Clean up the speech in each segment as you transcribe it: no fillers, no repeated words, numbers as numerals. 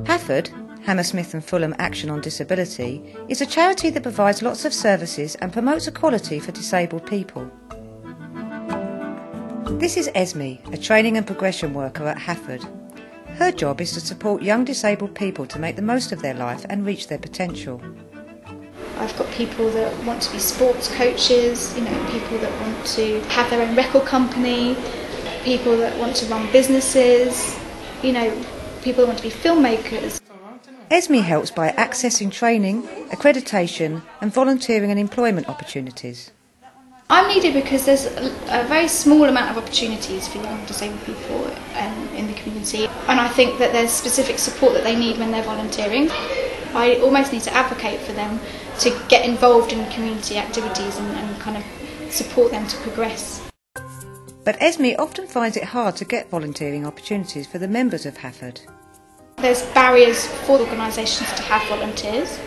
HAFAD, Hammersmith and Fulham Action on Disability, is a charity that provides lots of services and promotes equality for disabled people. This is Esme, a training and progression worker at HAFAD. Her job is to support young disabled people to make the most of their life and reach their potential. I've got people that want to be sports coaches, people that want to have their own record company, people that want to run businesses, people that want to be filmmakers. Esme helps by accessing training, accreditation and volunteering and employment opportunities. I'm needed because there's a very small amount of opportunities for young disabled people in the community, and I think that there's specific support that they need when they're volunteering. I almost need to advocate for them to get involved in community activities and kind of support them to progress. But Esme often finds it hard to get volunteering opportunities for the members of HAFAD. There's barriers for organisations to have volunteers,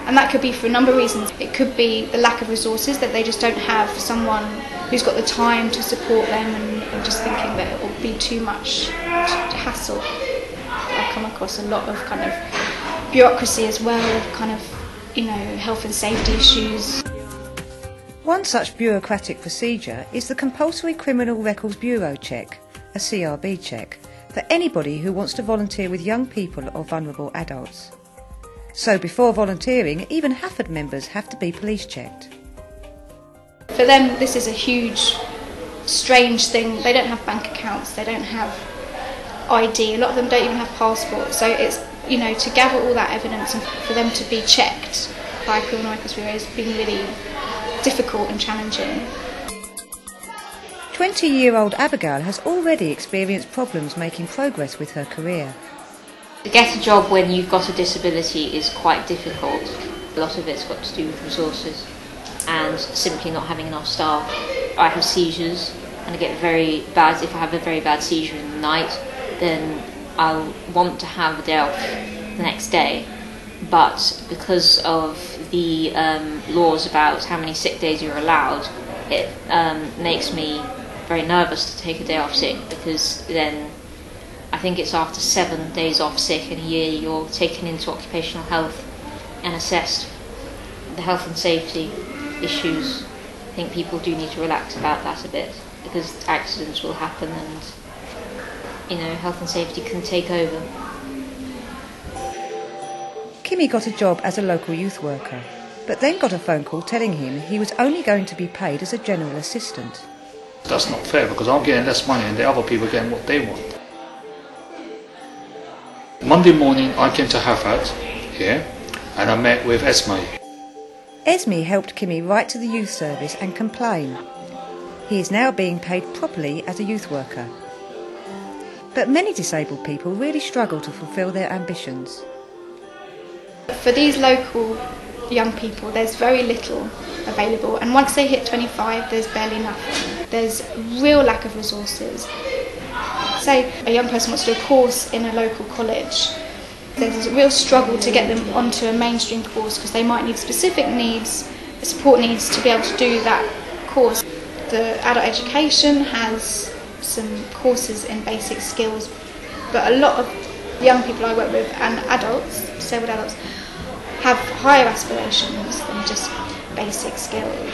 and that could be for a number of reasons. It could be the lack of resources, that they just don't have someone who's got the time to support them, and just thinking that it will be too much hassle. I come across a lot of kind of bureaucracy as well, health and safety issues. One such bureaucratic procedure is the Compulsory Criminal Records Bureau check, a CRB check, for anybody who wants to volunteer with young people or vulnerable adults. So before volunteering, even HAFAD members have to be police checked. For them, this is a huge, strange thing. They don't have bank accounts, they don't have ID, a lot of them don't even have passports. So it's, to gather all that evidence and for them to be checked by a criminal records bureau has been really difficult and challenging. 20-year-old Abigail has already experienced problems making progress with her career. To get a job when you've got a disability is quite difficult. A lot of it's got to do with resources and simply not having enough staff. I have seizures and I get very bad. If I have a very bad seizure in the night, then I'll want to have a day off the next day. But because of the laws about how many sick days you're allowed, it makes me very nervous to take a day off sick, because then I think it's after 7 days off sick in a year you're taken into occupational health and assessed. The health and safety issues, I think people do need to relax about that a bit, because accidents will happen and health and safety can take over. Kimme got a job as a local youth worker, but then got a phone call telling him he was only going to be paid as a general assistant. That's not fair, because I'm getting less money and the other people are getting what they want. Monday morning I came to HAFAD here and I met with Esme. Esme helped Kimme write to the youth service and complain. He is now being paid properly as a youth worker. But many disabled people really struggle to fulfil their ambitions. For these local young people, there's very little available, and once they hit 25, there's barely nothing. There's real lack of resources. Say a young person wants to do a course in a local college, there's a real struggle to get them onto a mainstream course, because they might need specific needs, support needs to be able to do that course. The adult education has some courses in basic skills, but a lot of young people I work with and adults, disabled adults, have higher aspirations than just basic skills.